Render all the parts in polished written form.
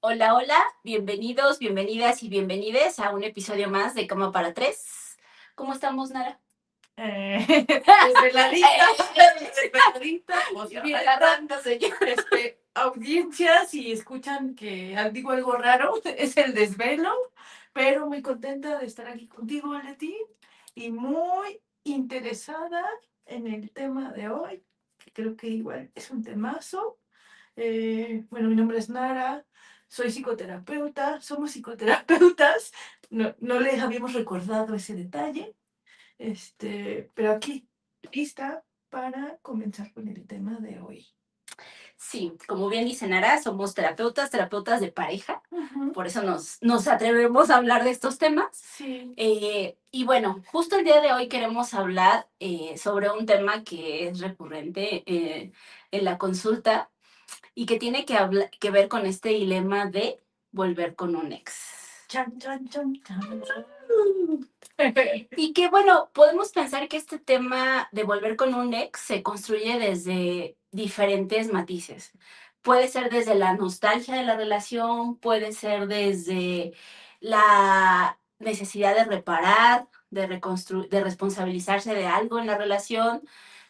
Hola, hola, bienvenidos, bienvenidas y bienvenides a un episodio más de Cama para Tres. ¿Cómo estamos, Nara? Desveladita, desveladita, Bien agarrándose ya. audiencia, si escuchan que digo algo raro, es el desvelo, pero muy contenta de estar aquí contigo, Leti, y muy interesada en el tema de hoy, que creo que igual es un temazo. Bueno, mi nombre es Nara, soy psicoterapeuta, somos psicoterapeutas, no les habíamos recordado ese detalle. Pero aquí, lista para comenzar con el tema de hoy. Sí, como bien dice Nara, somos terapeutas de pareja, Ujú. por eso nos atrevemos a hablar de estos temas. Sí. Y bueno, justo el día de hoy queremos hablar sobre un tema que es recurrente en la consulta y que tiene que ver con este dilema de volver con un ex. Chan, chan, chan, chan. Y que bueno, podemos pensar que este tema de volver con un ex se construye desde diferentes matices. Puede ser desde la nostalgia de la relación, puede ser desde la necesidad de reparar, de reconstruir, de responsabilizarse de algo en la relación.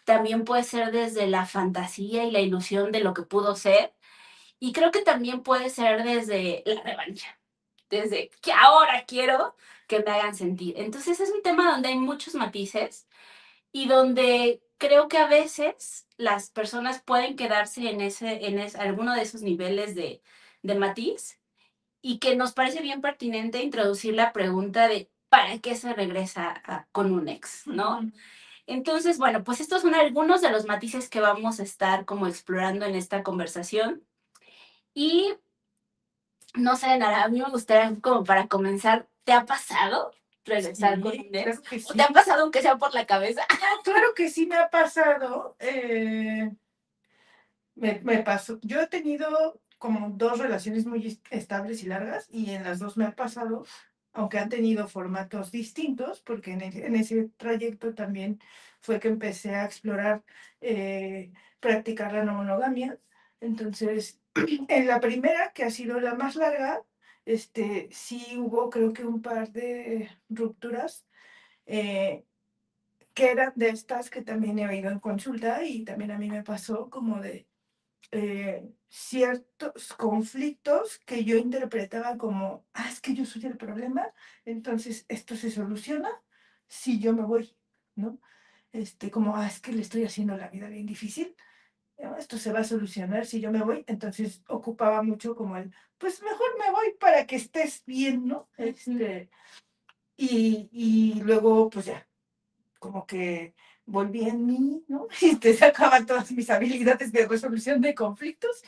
También puede ser desde la fantasía y la ilusión de lo que pudo ser. Y creo que también puede ser desde la revancha, desde que ahora quiero que me hagan sentir. Entonces es un tema donde hay muchos matices y donde creo que a veces las personas pueden quedarse en alguno de esos niveles de matiz y que nos parece bien pertinente introducir la pregunta de ¿para qué se regresa con un ex? ¿No? Entonces, bueno, pues estos son algunos de los matices que vamos a estar como explorando en esta conversación. Y no sé, Nara, a mí me gustaría como para comenzar, ¿te ha pasado regresar con un ex? Claro que ¿O te ha sí. pasado aunque sea por la cabeza? Claro que sí me ha pasado. Me pasó. Yo he tenido como dos relaciones muy estables y largas, y en las dos me ha pasado, aunque han tenido formatos distintos, porque en ese trayecto también fue que empecé a explorar, practicar la no monogamia. Entonces, en la primera, que ha sido la más larga, sí hubo creo que un par de rupturas, eh, que eran de estas que también he oído en consulta, y también a mí me pasó como de ciertos conflictos que yo interpretaba como, es que yo soy el problema, entonces esto se soluciona si yo me voy, ¿no? Como, es que le estoy haciendo la vida bien difícil, ¿no? Esto se va a solucionar si yo me voy, entonces ocupaba mucho como pues mejor me voy para que estés bien, ¿no? Y luego, pues ya, como que volví en mí, ¿no? Y te sacaba todas mis habilidades de resolución de conflictos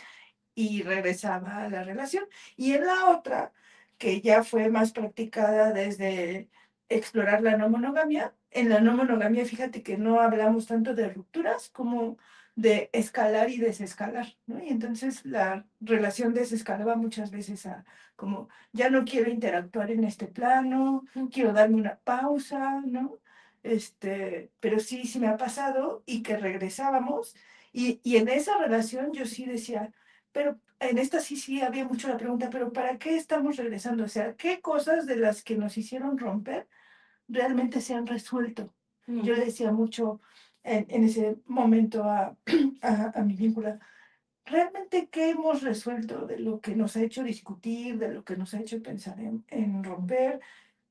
y regresaba a la relación. Y en la otra, que ya fue más practicada desde explorar la no monogamia, en la no monogamia fíjate que no hablamos tanto de rupturas como de escalar y desescalar, ¿no? Y entonces la relación desescalaba muchas veces a como, ya no quiero interactuar en este plano, quiero darme una pausa, ¿no? Pero sí, sí me ha pasado, y que regresábamos, y en esa relación yo sí decía, pero en esta sí, sí había mucho la pregunta, pero ¿para qué estamos regresando? O sea, ¿qué cosas de las que nos hicieron romper realmente se han resuelto? Yo le decía mucho en ese momento a mi vínculo, ¿realmente qué hemos resuelto de lo que nos ha hecho discutir, de lo que nos ha hecho pensar en romper?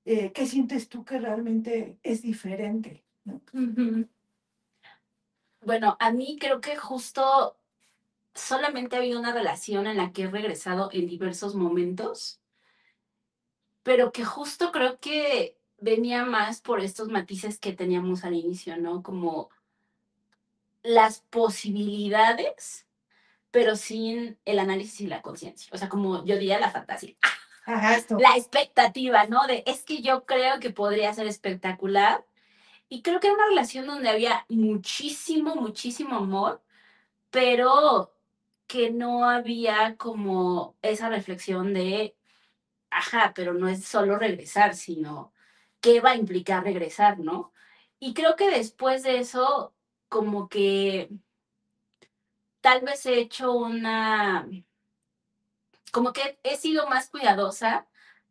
¿Qué sientes tú que realmente es diferente, ¿no? Bueno, a mí creo que justo solamente ha habido una relación en la que he regresado en diversos momentos, pero que justo creo que venía más por estos matices que teníamos al inicio, ¿no? Como las posibilidades, pero sin el análisis y la conciencia. O sea, como yo diría la fantasía. Ajá, esto. La expectativa, ¿no? De es que yo creo que podría ser espectacular. Y creo que era una relación donde había muchísimo, muchísimo amor, pero que no había como esa reflexión de, ajá, pero no es solo regresar, sino qué va a implicar regresar, ¿no? Y creo que después de eso, como que tal vez he hecho una como que he sido más cuidadosa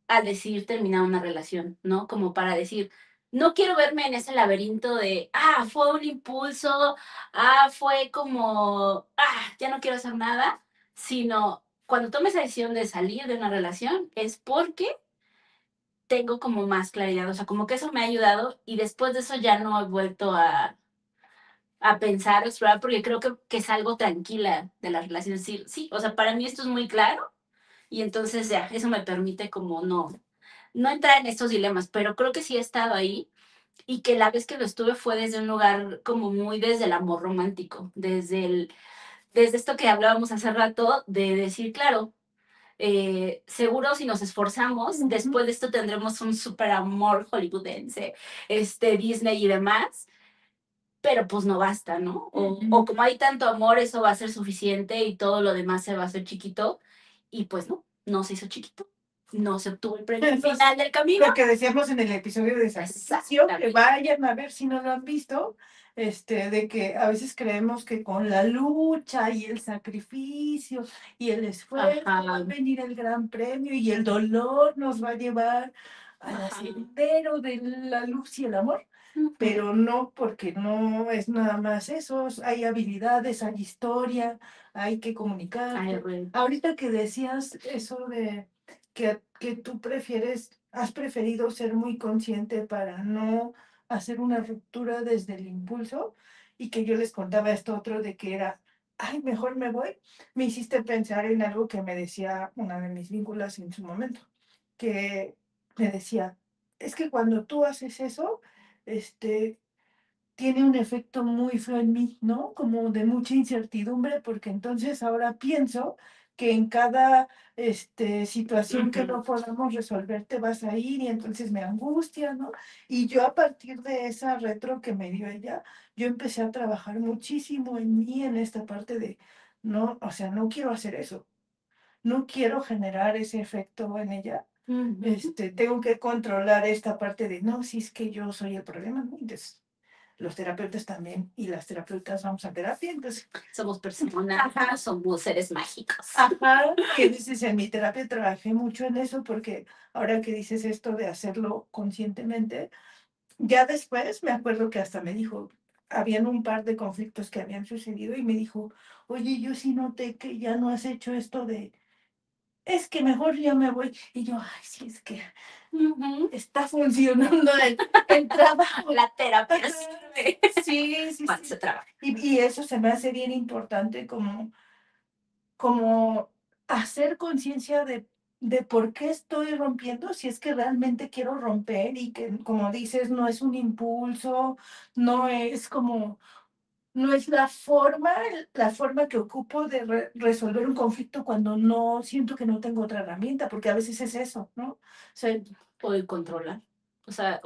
al decidir terminar una relación, ¿no? Como para decir, no quiero verme en ese laberinto de, fue un impulso, fue como, ya no quiero hacer nada, sino cuando tome esa decisión de salir de una relación es porque tengo como más claridad, o sea, como que eso me ha ayudado y después de eso ya no he vuelto a pensar, a explorar, porque creo que salgo tranquila de la relación, es decir, sí, o sea, para mí esto es muy claro y entonces ya, eso me permite como no entrar en estos dilemas, pero creo que sí he estado ahí y que la vez que lo estuve fue desde un lugar como muy desde el amor romántico, desde esto que hablábamos hace rato, de decir, claro, seguro si nos esforzamos, después de esto tendremos un super amor hollywoodense, Disney y demás, pero pues no basta, ¿no? O como hay tanto amor, eso va a ser suficiente y todo lo demás se va a hacer chiquito, y pues no se hizo chiquito, no se obtuvo el premio Eso es final del camino. lo que decíamos en el episodio de sacrificio, que Exactamente. vayan a ver si no lo han visto, de que a veces creemos que con la lucha y el sacrificio y el esfuerzo va a Ajá, venir el gran premio y el dolor nos va a llevar al ajá. sendero de la luz y el amor. Ujú. Pero no, porque no es nada más eso, hay habilidades, hay historia, hay que Ay, comunicarte. güey. Ahorita que decías eso de que tú has preferido ser muy consciente para no hacer una ruptura desde el impulso y que yo les contaba esto otro de que era, ay, mejor me voy, me hiciste pensar en algo que me decía una de mis vínculas en su momento, que me decía, es que cuando tú haces eso, este, tiene un efecto muy feo en mí, ¿no? Como de mucha incertidumbre, porque entonces ahora pienso que en cada situación que no podamos resolver te vas a ir y entonces me angustia, ¿no? Y yo a partir de esa retro que me dio ella, yo empecé a trabajar muchísimo en mí, en esta parte de, no, o sea, no quiero hacer eso, no quiero generar ese efecto en ella. Ujú. Tengo que controlar esta parte de, no, si es que yo soy el problema, ¿no? Entonces, los terapeutas también y las terapeutas vamos a terapia, entonces, Somos personas, no somos seres mágicos. ajá, y entonces en mi terapia trabajé mucho en eso porque ahora que dices esto de hacerlo conscientemente, ya después me acuerdo que hasta me dijo, habían un par de conflictos que habían sucedido y me dijo, oye, yo sí noté que ya no has hecho esto de, es que mejor ya me voy. Y yo, ay, sí, es que Ujú. está funcionando el trabajo. La terapia sirve. Sí, sí, Cuando sí. se trabaja. Y eso se me hace bien importante como hacer conciencia de por qué estoy rompiendo, si es que realmente quiero romper y que, como dices, no es un impulso, no es como, no es la forma que ocupo de resolver un conflicto cuando no siento que no tengo otra herramienta, porque a veces es eso, ¿no? O sea, Poder controlar. O sea,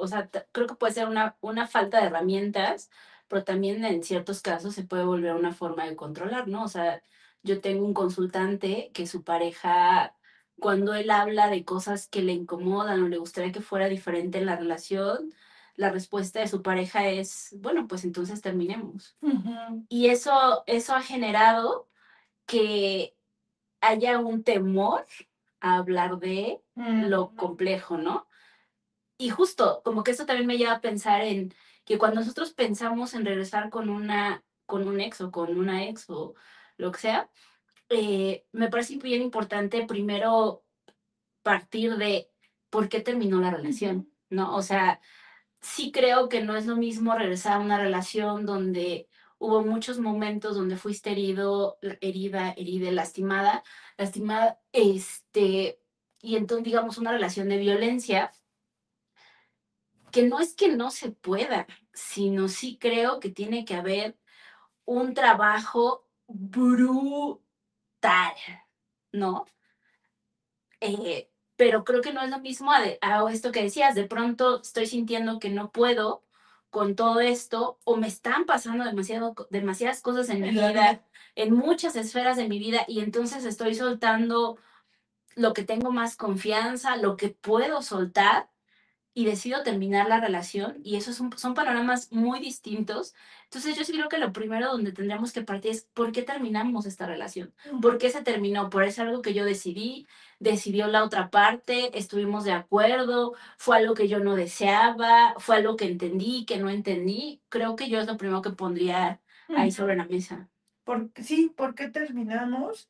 creo que puede ser una falta de herramientas, pero también en ciertos casos se puede volver una forma de controlar, ¿no? O sea, yo tengo un consultante que su pareja, cuando él habla de cosas que le incomodan o le gustaría que fuera diferente en la relación, la respuesta de su pareja es, bueno, pues entonces terminemos. ujú, Y eso ha generado que haya un temor a hablar de lo ujú, complejo, ¿no? Y justo, como que eso también me lleva a pensar en que cuando nosotros pensamos en regresar con un ex o con una ex o lo que sea, me parece bien importante primero partir de por qué terminó la relación, ujú, ¿no? O sea, sí creo que no es lo mismo regresar a una relación donde hubo muchos momentos donde fuiste herido, herida, lastimada, y entonces digamos una relación de violencia que no es que no se pueda, sino sí creo que tiene que haber un trabajo brutal, ¿no? Pero creo que no es lo mismo a esto que decías, de pronto estoy sintiendo que no puedo con todo esto o me están pasando demasiadas cosas en mi en la vida. vida, en muchas esferas de mi vida y entonces estoy soltando lo que tengo más confianza, lo que puedo soltar y decido terminar la relación, y esos son panoramas muy distintos. Entonces yo sí creo que lo primero donde tendríamos que partir es por qué terminamos esta relación, por qué se terminó, por es algo que yo decidí, decidió la otra parte, estuvimos de acuerdo, fue algo que yo no deseaba, fue algo que entendí, que no entendí. Creo que yo es lo primero que pondría ahí sobre la mesa. Sí, ¿por qué terminamos?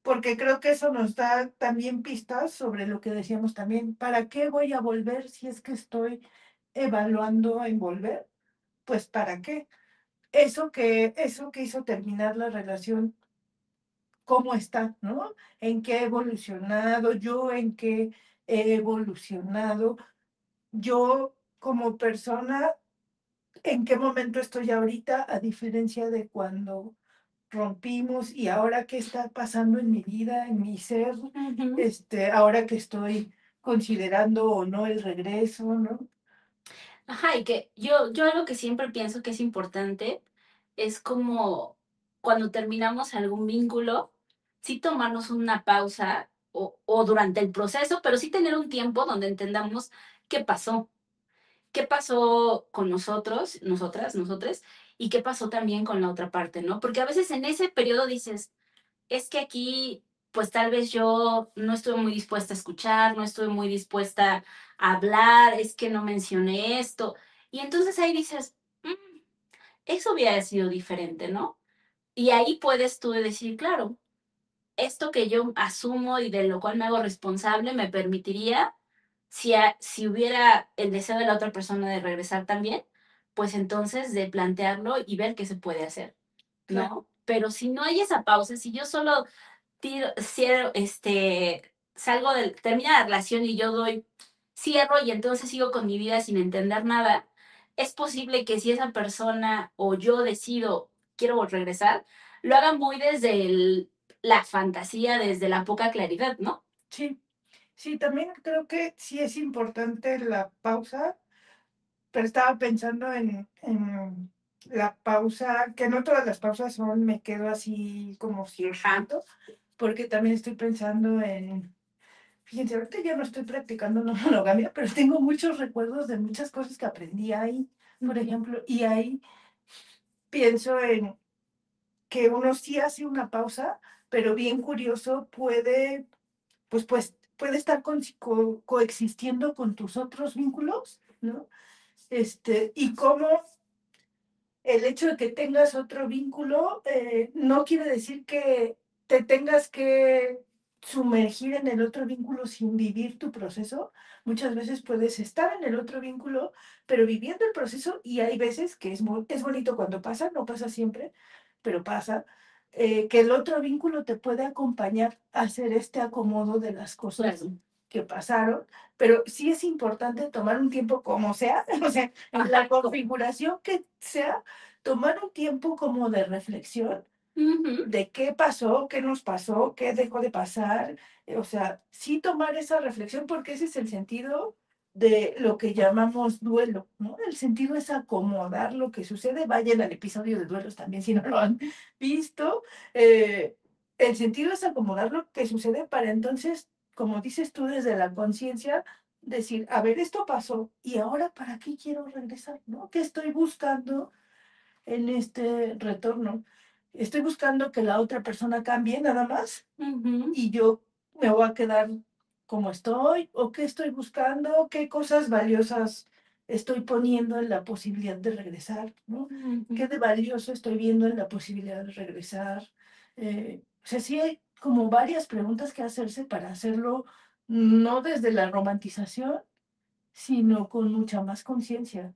Porque creo que eso nos da también pistas sobre lo que decíamos también. ¿Para qué voy a volver si es que estoy evaluando en volver? Pues ¿para qué? Eso que hizo terminar la relación, ¿cómo está, no? ¿En qué he evolucionado? Yo, ¿en qué he evolucionado? Yo como persona, ¿en qué momento estoy ahorita? A diferencia de cuando rompimos y ahora qué está pasando en mi vida, en mi ser, Ujú. ahora que estoy considerando o no el regreso, ¿no? Ajá, y que yo algo que siempre pienso que es importante es como cuando terminamos algún vínculo, sí tomarnos una pausa o durante el proceso, pero sí tener un tiempo donde entendamos qué pasó con nosotros, nosotras, nosotres, y qué pasó también con la otra parte, ¿no? Porque a veces en ese periodo dices, es que aquí, pues tal vez yo no estuve muy dispuesta a escuchar, no estuve muy dispuesta a hablar, es que no mencioné esto. Y entonces ahí dices, "Mm, eso hubiera sido diferente, ¿no?". Y ahí puedes tú decir, claro, esto que yo asumo y de lo cual me hago responsable me permitiría, si hubiera el deseo de la otra persona de regresar también, pues entonces de plantearlo y ver qué se puede hacer, Claro. ¿no? Pero si no hay esa pausa, si yo solo salgo termina la relación y yo cierro y entonces sigo con mi vida sin entender nada, es posible que si esa persona o yo decido, quiero regresar, lo haga muy desde la fantasía, desde la poca claridad, ¿no? Sí, sí, también creo que sí es importante la pausa, pero estaba pensando en la pausa, que no todas las pausas son, me quedo así como cierrando, porque también estoy pensando en, fíjense, ahorita ya no estoy practicando la monogamia, pero tengo muchos recuerdos de muchas cosas que aprendí ahí, por ejemplo, y ahí pienso en que uno sí hace una pausa, pero bien curioso pues puede estar coexistiendo con tus otros vínculos, ¿no? Y cómo el hecho de que tengas otro vínculo no quiere decir que te tengas que sumergir en el otro vínculo sin vivir tu proceso. Muchas veces puedes estar en el otro vínculo, pero viviendo el proceso, y hay veces que es bonito cuando pasa, no pasa siempre, pero pasa, que el otro vínculo te puede acompañar a hacer este acomodo de las cosas Claro. que pasaron, pero sí es importante tomar un tiempo como sea, o sea, en la configuración que sea, tomar un tiempo como de reflexión Ujú. de qué pasó, qué nos pasó, qué dejó de pasar, o sea, sí tomar esa reflexión porque ese es el sentido de lo que llamamos duelo, ¿no? El sentido es acomodar lo que sucede. Vayan al episodio de duelos también si no lo han visto. El sentido es acomodar lo que sucede para entonces, como dices tú, desde la conciencia, decir, a ver, esto pasó y ahora ¿para qué quiero regresar? ¿No? ¿Qué estoy buscando en este retorno? Estoy buscando que la otra persona cambie nada más Ujú. y yo me voy a quedar como estoy, o qué estoy buscando, qué cosas valiosas estoy poniendo en la posibilidad de regresar, ¿no? ¿Qué Ujú. de valioso estoy viendo en la posibilidad de regresar? O sea, sí hay como varias preguntas que hacerse para hacerlo no desde la romantización, sino con mucha más conciencia.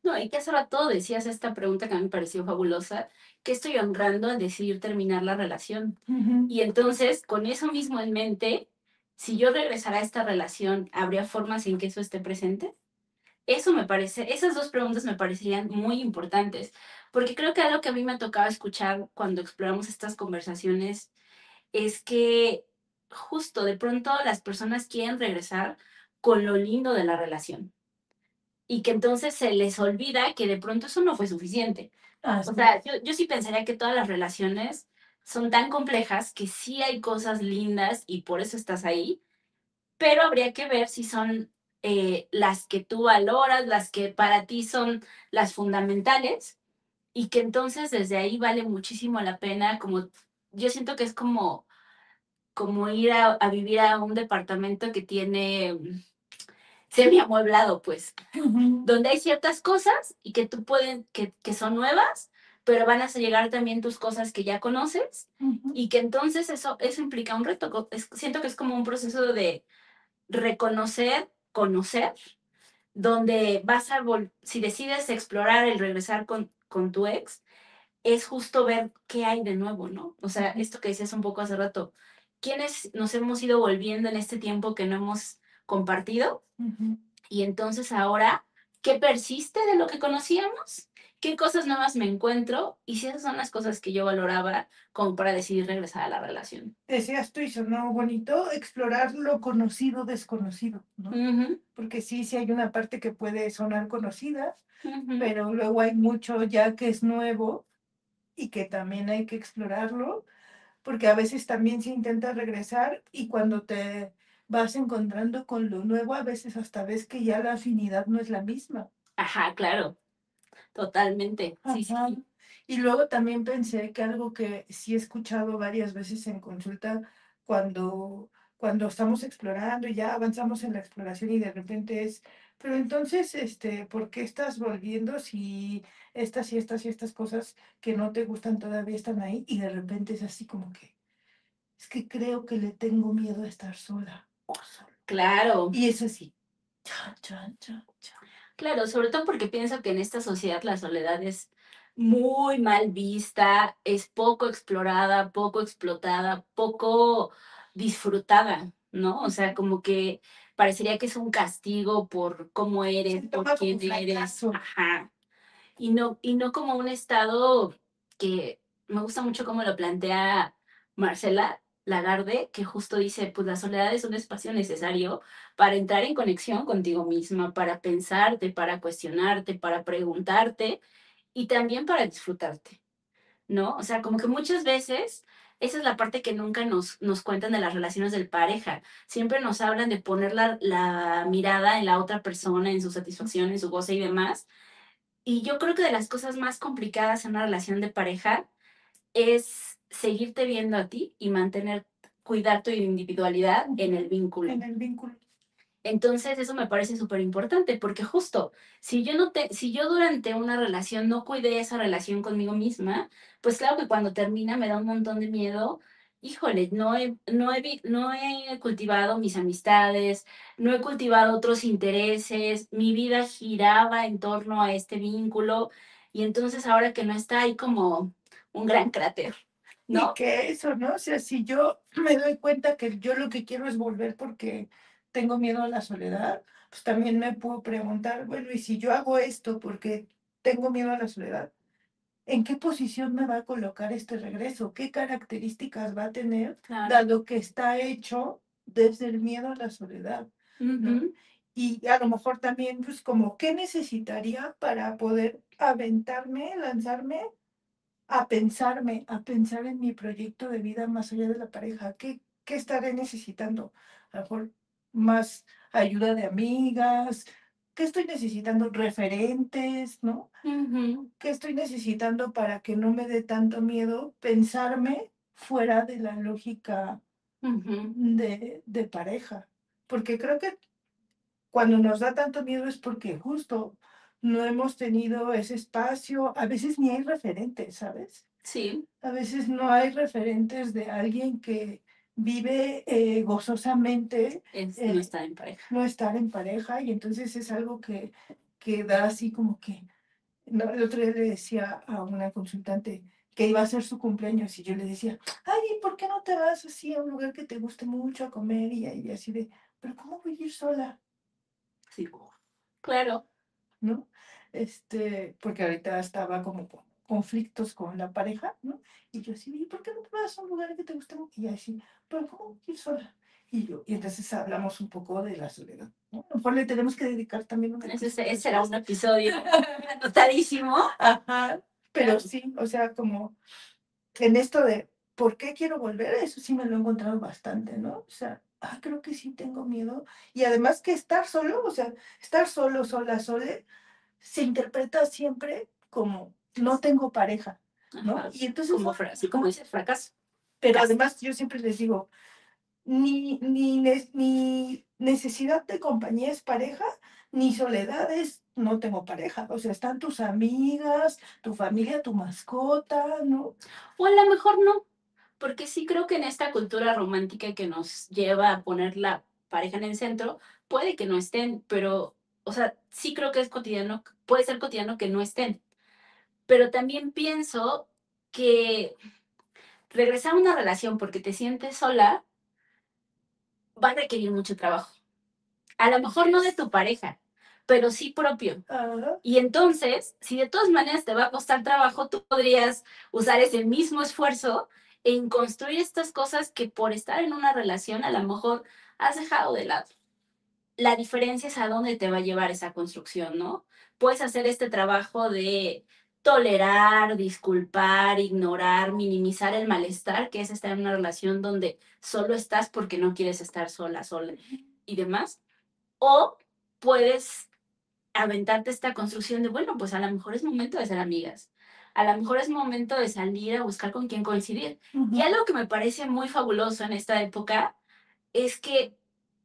No, y que hace rato decías esta pregunta que a mí me pareció fabulosa, ¿qué estoy honrando al decidir terminar la relación? Ujú. Y entonces, con eso mismo en mente, si yo regresara a esta relación, ¿habría formas en que eso esté presente? Eso me parece, esas dos preguntas me parecerían muy importantes, porque creo que algo que a mí me tocaba escuchar cuando exploramos estas conversaciones es que justo de pronto las personas quieren regresar con lo lindo de la relación y que entonces se les olvida que de pronto eso no fue suficiente. O Así sea, es. yo sí pensaría que todas las relaciones son tan complejas que sí hay cosas lindas y por eso estás ahí, pero habría que ver si son las que tú valoras, las que para ti son las fundamentales, y que entonces desde ahí vale muchísimo la pena, como yo siento que es como ir a vivir a un departamento que tiene semi-amueblado, pues, Ujú, donde hay ciertas cosas y que tú pueden, que son nuevas, pero van a llegar también tus cosas que ya conoces, ujú, y que entonces eso implica un reto. Siento que es como un proceso de reconocer, conocer, donde si decides explorar el regresar con tu ex, es justo ver qué hay de nuevo, ¿no? O sea, ujú, esto que decías un poco hace rato, ¿quiénes nos hemos ido volviendo en este tiempo que no hemos compartido? ujú. Y entonces ahora, ¿qué persiste de lo que conocíamos? ¿Qué cosas nuevas me encuentro? Y si esas son las cosas que yo valoraba como para decidir regresar a la relación. Decías tú y sonó bonito, explorar lo conocido, desconocido, ¿no? Ujú, Porque sí, sí hay una parte que puede sonar conocida, ujú. pero luego hay mucho ya que es nuevo y que también hay que explorarlo, porque a veces también se intenta regresar y cuando te vas encontrando con lo nuevo, a veces hasta ves que ya la afinidad no es la misma. Ajá, claro, totalmente. Sí, Ajá. sí. Y luego también pensé que algo que sí he escuchado varias veces en consulta cuando estamos explorando y ya avanzamos en la exploración y de repente es, pero entonces, ¿por qué estás volviendo si estas y estas y estas cosas que no te gustan todavía están ahí? Y de repente es así como que, es que creo que le tengo miedo a estar sola o solo. Claro, Y es así. Chan, chan, chan, chan. claro, sobre todo porque pienso que en esta sociedad la soledad es muy mal vista, es poco explorada, poco explotada, poco disfrutada, ¿no? O sea, como que parecería que es un castigo por cómo Se eres, por toma como quién eres, fracaso. ajá. Y no como un estado que me gusta mucho como lo plantea Marcela Lagarde, que justo dice, pues la soledad es un espacio necesario para entrar en conexión contigo misma, para pensarte, para cuestionarte, para preguntarte y también para disfrutarte, ¿no? O sea, como que muchas veces esa es la parte que nunca nos cuentan de las relaciones de pareja. Siempre nos hablan de poner la mirada en la otra persona, en su satisfacción, en su goce y demás, y yo creo que de las cosas más complicadas en una relación de pareja es seguirte viendo a ti y cuidar tu individualidad en el Ujú. vínculo. En el vínculo. Entonces, eso me parece súper importante porque justo, si yo durante una relación no cuidé esa relación conmigo misma, pues claro que cuando termina me da un montón de miedo. Híjole, no he cultivado mis amistades, no he cultivado otros intereses, mi vida giraba en torno a este vínculo y entonces ahora que no está hay como un gran cráter, Y ¿no? que eso, ¿no? O sea, si yo me doy cuenta que yo lo que quiero es volver porque tengo miedo a la soledad, pues también me puedo preguntar, bueno, y si yo hago esto porque tengo miedo a la soledad, ¿en qué posición me va a colocar este regreso? ¿Qué características va a tener, Claro. dado que está hecho desde el miedo a la soledad, ¿no? Ujú, Y a lo mejor también, pues, como, ¿qué necesitaría para poder aventarme, lanzarme a pensar en mi proyecto de vida más allá de la pareja? ¿Qué estaré necesitando? A lo mejor más ayuda de amigas, ¿qué estoy necesitando? Referentes, ¿no? ujú, ¿Qué estoy necesitando para que no me dé tanto miedo pensarme fuera de la lógica ujú. de pareja? Porque creo que cuando nos da tanto miedo es porque justo no hemos tenido ese espacio, a veces ni hay referentes, ¿sabes? Sí, A veces no hay referentes de alguien que vive gozosamente no eh, estar en pareja. no estar en pareja y entonces es algo que da así como que, no, el otro día le decía a una consultante que iba a ser su cumpleaños y yo le decía, ay, ¿y por qué no te vas así a un lugar que te guste mucho a comer? Y ella así de, pero ¿cómo voy a ir sola? Sí, claro. ¿No? Porque ahorita estaba como con conflictos con la pareja, ¿no? Y yo así, ¿y por qué no te vas a un lugar que te guste mucho? Y ella así, pero ¿cómo ir sola? Y yo, y entonces hablamos un poco de la soledad, ¿no? A lo mejor le tenemos que dedicar también un Ese episodio será después. un episodio anotadísimo. Ajá, pero sí, o sea, como en esto de, ¿por qué quiero volver? Eso sí me lo he encontrado bastante, ¿no? O sea, creo que sí tengo miedo. Y además que estar solo, o sea, estar solo, sola, sole, se interpreta siempre como no tengo pareja, ¿no? Ajá. Y entonces, Como así como dices, fracaso. pero Casi. además yo siempre les digo, ni necesidad de compañía es pareja, ni soledad es no tengo pareja. O sea, están tus amigas, tu familia, tu mascota, ¿no? O a lo mejor no, porque sí creo que en esta cultura romántica que nos lleva a poner la pareja en el centro, puede que no estén, pero, o sea, sí creo que es cotidiano, puede ser cotidiano que no estén. Pero también pienso que regresar a una relación porque te sientes sola va a requerir mucho trabajo. A lo mejor no de tu pareja, pero sí propio. Ajá. Y entonces, si de todas maneras te va a costar trabajo, tú podrías usar ese mismo esfuerzo en construir estas cosas que por estar en una relación a lo mejor has dejado de lado. La diferencia es a dónde te va a llevar esa construcción, ¿no? Puedes hacer este trabajo de tolerar, disculpar, ignorar, minimizar el malestar, que es estar en una relación donde solo estás porque no quieres estar sola, sola y demás. O puedes aventarte esta construcción de, bueno, pues a lo mejor es momento de ser amigas. A lo mejor es momento de salir a buscar con quién coincidir. Y Ujú. algo que me parece muy fabuloso en esta época es que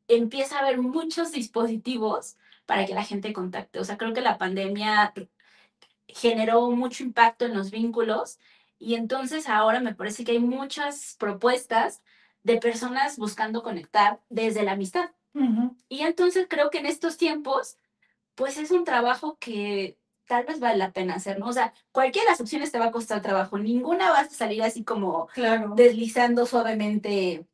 empieza a haber muchos dispositivos para que la gente contacte. O sea, creo que la pandemia generó mucho impacto en los vínculos y entonces ahora me parece que hay muchas propuestas de personas buscando conectar desde la amistad. Ujú. Y entonces creo que en estos tiempos pues es un trabajo que tal vez vale la pena hacer, ¿no? O sea, cualquiera de las opciones te va a costar trabajo, ninguna vas a salir así como Claro, deslizando suavemente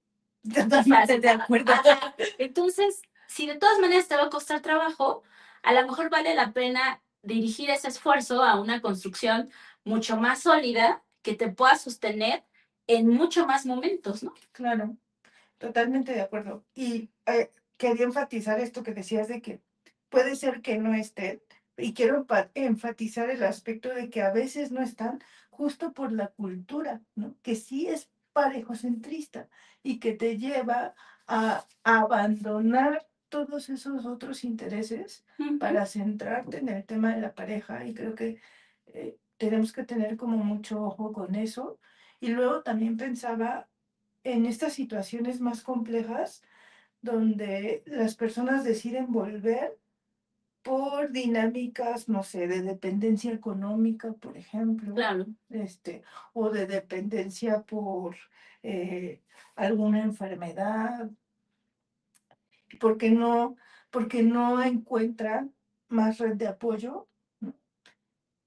totalmente fácil. de acuerdo. Ajá. Entonces, si de todas maneras te va a costar trabajo, a lo mejor vale la pena dirigir ese esfuerzo a una construcción mucho más sólida que te pueda sostener en mucho más momentos, ¿no? Claro, totalmente de acuerdo. Y quería enfatizar esto que decías de que puede ser que no estén, y quiero enfatizar el aspecto de que a veces no están justo por la cultura, ¿no? Que sí es parejocentrista y que te lleva a abandonar todos esos otros intereses Ujú. para centrarte en el tema de la pareja. Y creo que tenemos que tener como mucho ojo con eso. Y luego también pensaba en estas situaciones más complejas donde las personas deciden volver por dinámicas, no sé, de dependencia económica, por ejemplo, Claro, o de dependencia por eh, alguna enfermedad, porque no, porque no encuentran más red de apoyo, ¿no?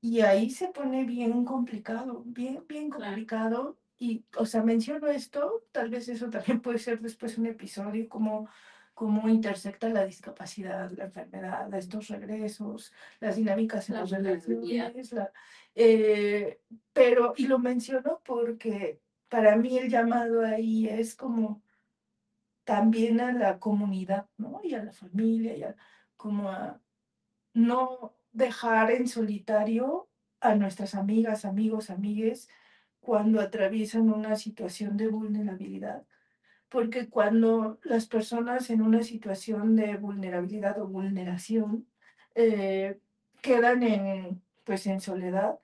Y ahí se pone bien complicado, bien, bien claro, complicado. Y, o sea, menciono esto, tal vez eso también puede ser después un episodio, como cómo intersecta la discapacidad, la enfermedad, estos regresos, las dinámicas en la las vulnerabilidad. relaciones, eh, pero, y lo menciono porque para mí el llamado ahí es como también a la comunidad, ¿no? Y a la familia, como a no dejar en solitario a nuestras amigas, amigos, amigues cuando atraviesan una situación de vulnerabilidad, porque cuando las personas en una situación de vulnerabilidad o vulneración eh, quedan pues en soledad,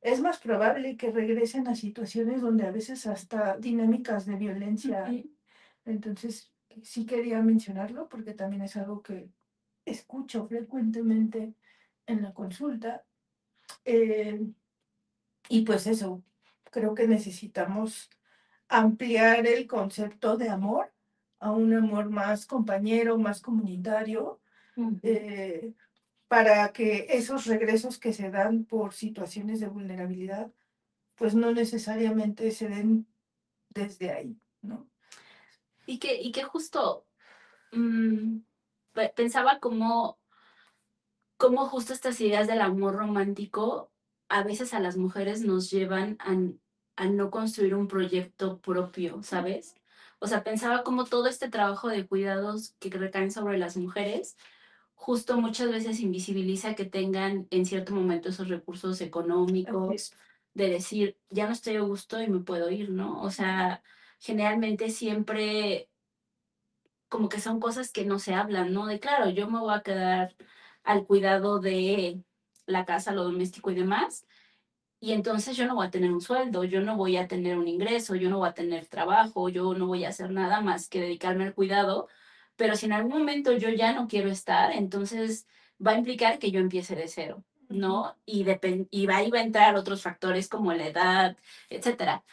es más probable que regresen a situaciones donde a veces hasta dinámicas de violencia Ujú. hay. Entonces, sí quería mencionarlo porque también es algo que escucho frecuentemente en la consulta. eh, y pues eso, creo que necesitamos ampliar el concepto de amor a un amor más compañero, más comunitario, Ujú. eh, para que esos regresos que se dan por situaciones de vulnerabilidad, pues no necesariamente se den desde ahí, ¿no? Y que justo mm, pensaba cómo justo estas ideas del amor romántico a veces a las mujeres nos llevan a no construir un proyecto propio, ¿sabes? O sea, pensaba cómo todo este trabajo de cuidados que recaen sobre las mujeres, justo muchas veces invisibiliza que tengan en cierto momento esos recursos Así es. económicos, de decir, ya no estoy a gusto y me puedo ir, ¿no? O sea, generalmente siempre como que son cosas que no se hablan, ¿no? De claro, yo me voy a quedar al cuidado de la casa, lo doméstico y demás, y entonces yo no voy a tener un sueldo, yo no voy a tener un ingreso, yo no voy a tener trabajo, yo no voy a hacer nada más que dedicarme al cuidado, pero si en algún momento yo ya no quiero estar, entonces va a implicar que yo empiece de cero, ¿no? Y ahí va a entrar otros factores como la edad, etcétera.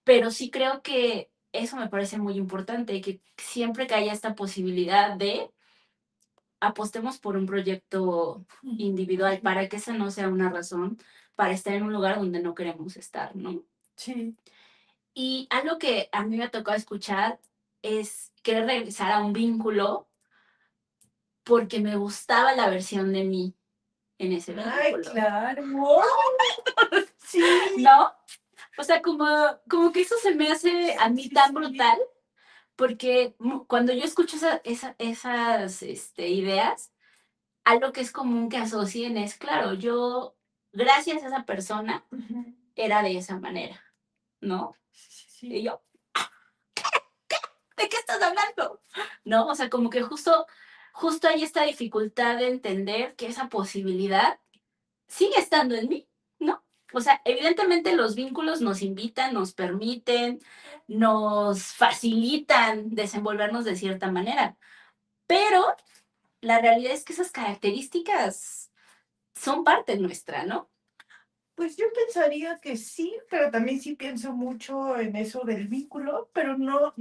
Pero sí creo que eso me parece muy importante, que siempre que haya esta posibilidad de apostemos por un proyecto individual para que esa no sea una razón para estar en un lugar donde no queremos estar, ¿no? Sí. Y algo que a mí me tocó escuchar es querer regresar a un vínculo porque me gustaba la versión de mí en ese Ay, vínculo, claro. Sí, ¿no? O sea, como que eso se me hace a mí sí, tan sí. brutal porque cuando yo escucho esas ideas, algo que es común que asocien es, claro, yo, gracias a esa persona, Ujú. era de esa manera, ¿no? Sí, sí, Y sí. yo, ¿de qué estás hablando? ¿No? O sea, como que justo hay esta dificultad de entender que esa posibilidad sigue estando en mí, ¿no? O sea, evidentemente los vínculos nos invitan, nos permiten, nos facilitan desenvolvernos de cierta manera, pero la realidad es que esas características son parte nuestra, ¿no? Pues yo pensaría que sí, pero también sí pienso mucho en eso del vínculo, pero no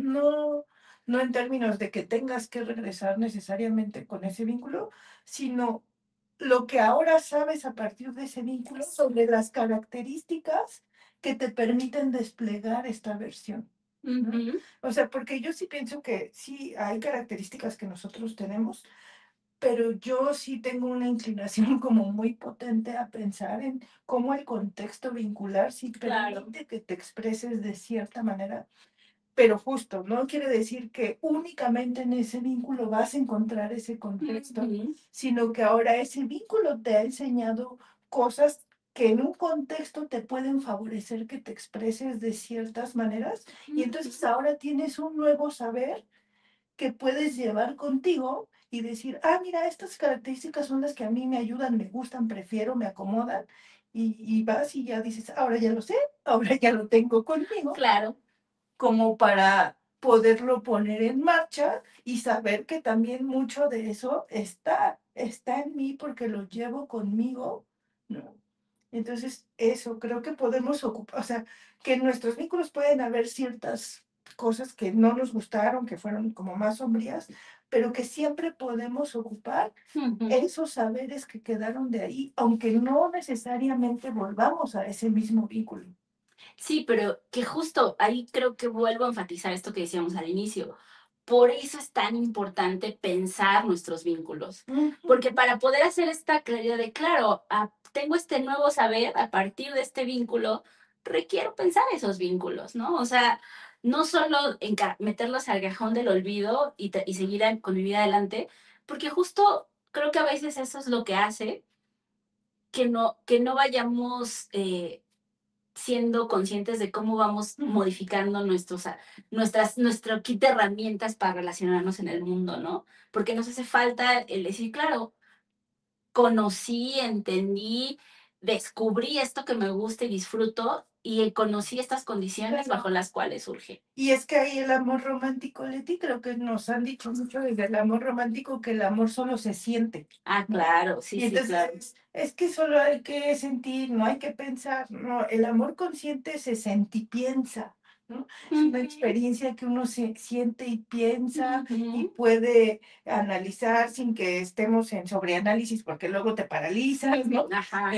en términos de que tengas que regresar necesariamente con ese vínculo, sino lo que ahora sabes a partir de ese vínculo sobre las características que te permiten desplegar esta versión, ¿no? Ujú. O sea, porque yo sí pienso que sí hay características que nosotros tenemos, pero yo sí tengo una inclinación como muy potente a pensar en cómo el contexto vincular sí Claro. permite que te expreses de cierta manera, pero justo, no quiere decir que únicamente en ese vínculo vas a encontrar ese contexto, Ujú. sino que ahora ese vínculo te ha enseñado cosas que en un contexto te pueden favorecer que te expreses de ciertas maneras, y entonces ahora tienes un nuevo saber que puedes llevar contigo y decir, ah, mira, estas características son las que a mí me ayudan, me gustan, prefiero, me acomodan, y vas y ya dices, ahora ya lo sé, ahora ya lo tengo conmigo, Claro. como para poderlo poner en marcha y saber que también mucho de eso está en mí porque lo llevo conmigo, ¿no? Entonces, eso, creo que podemos ocupar, o sea, que en nuestros vínculos pueden haber ciertas cosas que no nos gustaron, que fueron como más sombrías, pero que siempre podemos ocupar Ujú. esos saberes que quedaron de ahí, aunque no necesariamente volvamos a ese mismo vínculo. Sí, pero que justo ahí creo que vuelvo a enfatizar esto que decíamos al inicio. Por eso es tan importante pensar nuestros vínculos, Ujú. porque para poder hacer esta claridad de, claro, tengo este nuevo saber a partir de este vínculo, requiero pensar esos vínculos, ¿no? O sea, no solo meterlos al cajón del olvido y seguir con mi vida adelante, porque justo creo que a veces eso es lo que hace que no vayamos siendo conscientes de cómo vamos Ujú. modificando nuestro kit de herramientas para relacionarnos en el mundo, ¿no? Porque nos hace falta el decir, claro, conocí, entendí, descubrí esto que me gusta y disfruto y conocí estas condiciones Claro. bajo las cuales surge. Y es que ahí el amor romántico, Leti, creo que nos han dicho mucho desde el amor romántico que el amor solo se siente, Ah, ¿no? claro, sí, Y sí, entonces claro. es que solo hay que sentir, no hay que pensar, no, el amor consciente se sentipiensa, ¿no? Es una Ujú, experiencia que uno se siente y piensa y ujú. puede analizar sin que estemos en sobreanálisis porque luego te paralizas, ¿no? Ajá.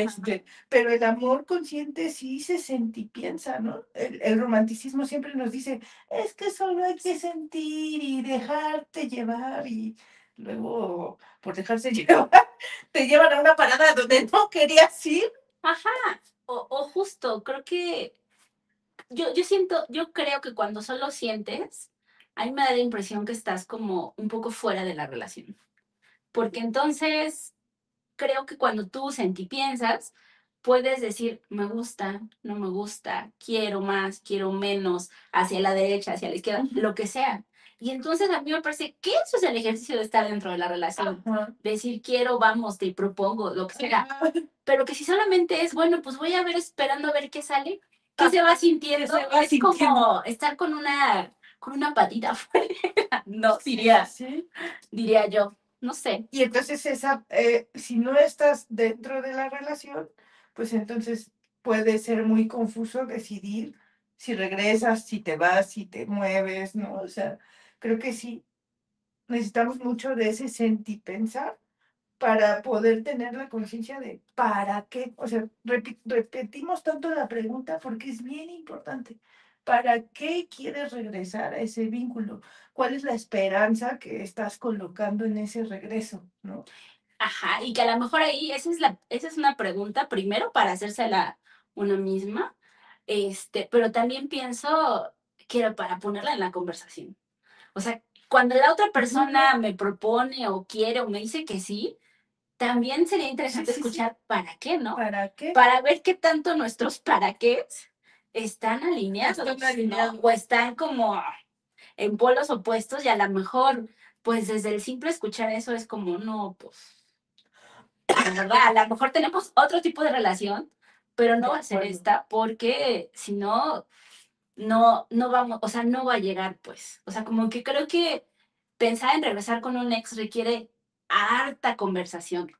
Pero el amor consciente sí se sentipiensa, ¿no? El romanticismo siempre nos dice, es que solo hay que sentir y dejarte llevar y luego por dejarse llevar te llevan a una parada donde no querías ir. Ajá. O justo, creo que yo creo que cuando solo sientes, a mí me da la impresión que estás como un poco fuera de la relación. Porque entonces creo que cuando tú sentí piensas, puedes decir, me gusta, no me gusta, quiero más, quiero menos, hacia la derecha, hacia la izquierda, Ujú. lo que sea. Y entonces a mí me parece que eso es el ejercicio de estar dentro de la relación. Ajá. Decir quiero, vamos, te propongo, lo que sea. Ajá. Pero que si solamente es, bueno, pues voy a ver esperando a ver qué sale, qué se va sintiendo, se va es sintiendo. como estar con una patita afuera, no, diría, Sí. diría yo, no sé. Y entonces si no estás dentro de la relación, pues entonces puede ser muy confuso decidir si regresas, si te vas, si te mueves, ¿no? O sea, creo que sí, necesitamos mucho de ese sentipensar para poder tener la conciencia de ¿para qué? O sea, repetimos tanto la pregunta porque es bien importante. ¿Para qué quieres regresar a ese vínculo? ¿Cuál es la esperanza que estás colocando en ese regreso, no? Ajá, y que a lo mejor ahí esa es una pregunta primero para hacérsela una misma, pero también pienso que era para ponerla en la conversación. O sea, cuando la otra persona me propone o quiere o me dice que sí, también sería interesante Sí. escuchar para qué, ¿no? ¿Para qué? Para ver qué tanto nuestros para qué están alineados, Están ¿no? alineados. O están como en polos opuestos y a lo mejor, pues desde el simple escuchar eso es como, no, pues, la verdad, a lo mejor tenemos otro tipo de relación, pero no De va a ser acuerdo. esta porque si no, no vamos, o sea, no va a llegar, pues. O sea, como que creo que pensar en regresar con un ex requiere harta conversación,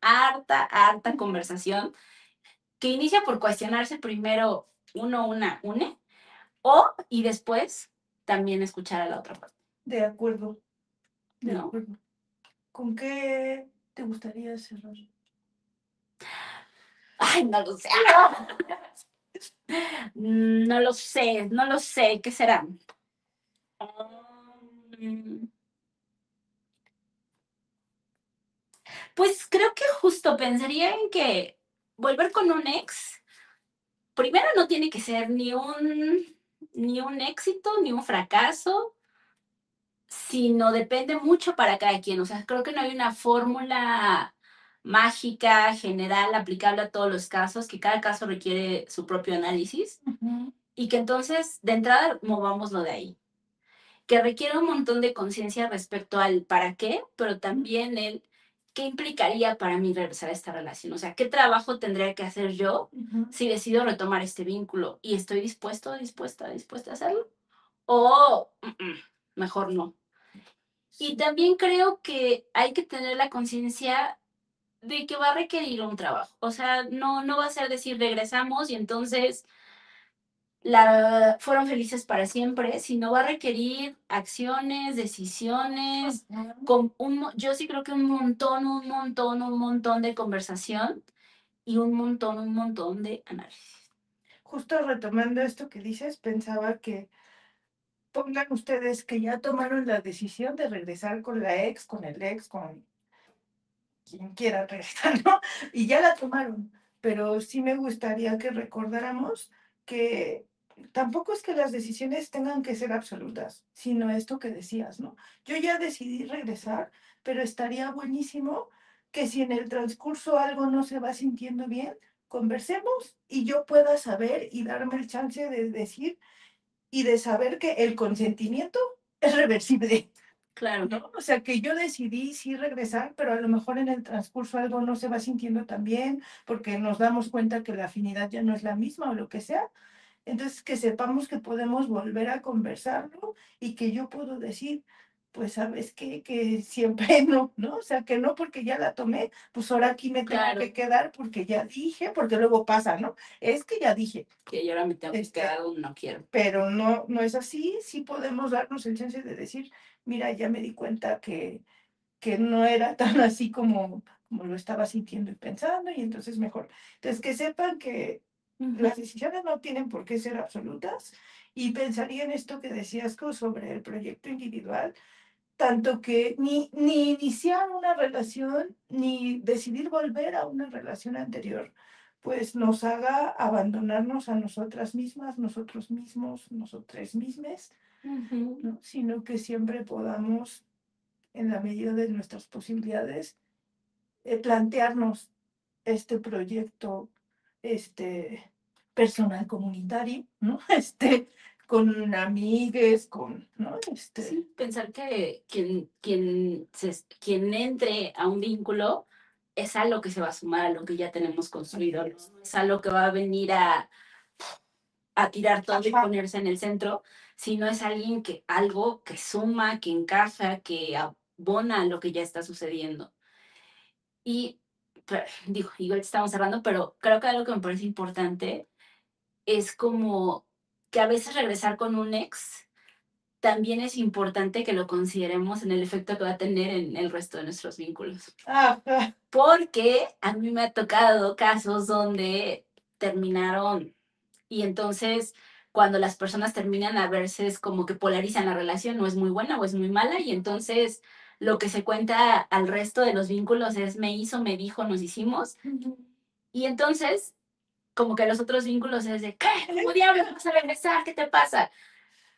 que inicia por cuestionarse primero une, y después también escuchar a la otra parte, De acuerdo, de ¿no? acuerdo. ¿Con qué te gustaría cerrar? Ay, no lo sé. No lo sé, ¿qué será? Mm, Pues creo que justo pensaría en que volver con un ex, primero no tiene que ser ni un éxito, ni un fracaso, sino depende mucho para cada quien. O sea, creo que no hay una fórmula mágica, general, aplicable a todos los casos, que cada caso requiere su propio análisis Ujú. y que entonces, de entrada, movámoslo de ahí. Que requiere un montón de conciencia respecto al para qué, pero también el qué implicaría para mí regresar a esta relación. O sea, qué trabajo tendría que hacer yo Ujú. si decido retomar este vínculo y estoy dispuesta a hacerlo o mejor no. Y Sí. también creo que hay que tener la conciencia de que va a requerir un trabajo. O sea, no va a ser decir regresamos y entonces fueron felices para siempre, sino va a requerir acciones, decisiones, Ajá. yo sí creo que un montón de conversación y un montón de análisis. Justo retomando esto que dices, pensaba que pongan ustedes que ya tomaron la decisión de regresar con la ex, con el ex, con quien quiera regresar, ¿no? Y ya la tomaron, pero sí me gustaría que recordáramos que tampoco es que las decisiones tengan que ser absolutas, sino esto que decías, ¿no? Yo ya decidí regresar, pero estaría buenísimo que si en el transcurso algo no se va sintiendo bien, conversemos y yo pueda saber y darme el chance de decir y de saber que el consentimiento es reversible. Claro, ¿No? O sea, que yo decidí sí regresar, pero a lo mejor en el transcurso algo no se va sintiendo tan bien, porque nos damos cuenta que la afinidad ya no es la misma o lo que sea. Entonces, que sepamos que podemos volver a conversarlo y que yo puedo decir, pues, ¿sabes qué? Que siempre no, ¿no? O sea, que no porque ya la tomé, pues ahora aquí me tengo claro, que quedar porque ya dije, porque luego pasa, ¿no? Es que ya dije, que yo ahora me tengo que este, quedar donde no quiero. pero no, no es así, sí podemos darnos el chance de decir, mira, ya me di cuenta que no era tan así como lo estaba sintiendo y pensando, y entonces mejor. Entonces, que sepan que las decisiones no tienen por qué ser absolutas, y pensaría en esto que decías sobre el proyecto individual, tanto que ni iniciar una relación, ni decidir volver a una relación anterior, pues nos haga abandonarnos a nosotras mismas, nosotros mismos, nosotras mismas, Ujú. ¿no? Sino que siempre podamos, en la medida de nuestras posibilidades, plantearnos este proyecto este, personal comunitario, ¿no? con amigues, con, ¿no? Sí, pensar que quien entre a un vínculo es algo que se va a sumar a lo que ya tenemos construido, ¿no? Es algo que va a venir a tirar todo y Ajá. ponerse en el centro, sino es alguien que algo que suma, que encaja, que abona a lo que ya está sucediendo. Y digo, igual estamos cerrando, pero creo que algo que me parece importante es como que a veces regresar con un ex también es importante que lo consideremos en el efecto que va a tener en el resto de nuestros vínculos. Ajá. Porque a mí me ha tocado casos donde terminaron y entonces cuando las personas terminan a veces como que polarizan la relación, no es muy buena o es muy mala y entonces lo que se cuenta al resto de los vínculos es me hizo, me dijo, nos hicimos y entonces como que los otros vínculos es de ¿qué? ¿Cómo diablos vas a regresar? ¿Qué te pasa?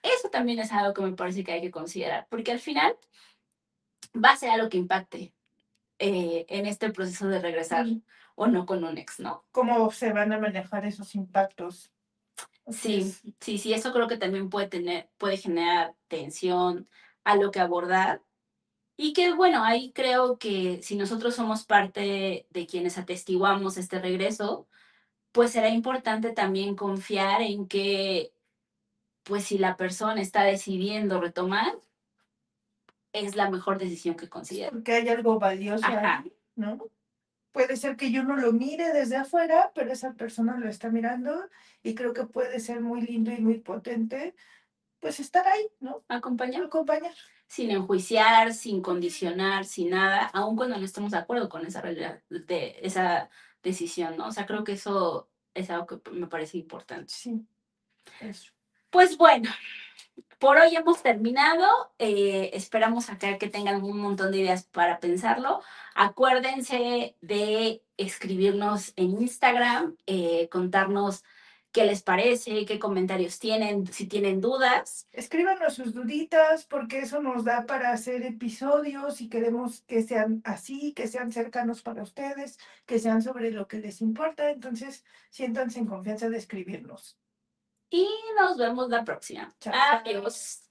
Eso también es algo que me parece que hay que considerar, porque al final va a ser algo que impacte en este proceso de regresar o no con un ex, ¿no? ¿Cómo se van a manejar esos impactos? Sí, sí, sí, eso creo que también puede generar tensión, algo que abordar. Y que bueno, ahí creo que si nosotros somos parte de quienes atestiguamos este regreso, pues será importante también confiar en que, pues si la persona está decidiendo retomar, es la mejor decisión que considera. Porque hay algo valioso Ajá. ahí, ¿no? Puede ser que yo no lo mire desde afuera, pero esa persona lo está mirando y creo que puede ser muy lindo y muy potente, pues estar ahí, ¿no? Acompañar. Acompañar. Sin enjuiciar, sin condicionar, sin nada, aun cuando no estemos de acuerdo con esa realidad, de esa decisión, ¿no? O sea, creo que eso es algo que me parece importante. Sí, eso. Pues bueno, por hoy hemos terminado. Esperamos acá que tengan un montón de ideas para pensarlo. Acuérdense de escribirnos en Instagram, contarnos qué les parece, qué comentarios tienen, si tienen dudas. Escríbanos sus duditas porque eso nos da para hacer episodios y queremos que sean así, que sean cercanos para ustedes, que sean sobre lo que les importa. Entonces, siéntanse en confianza de escribirnos. Y nos vemos la próxima. Chao. Adiós.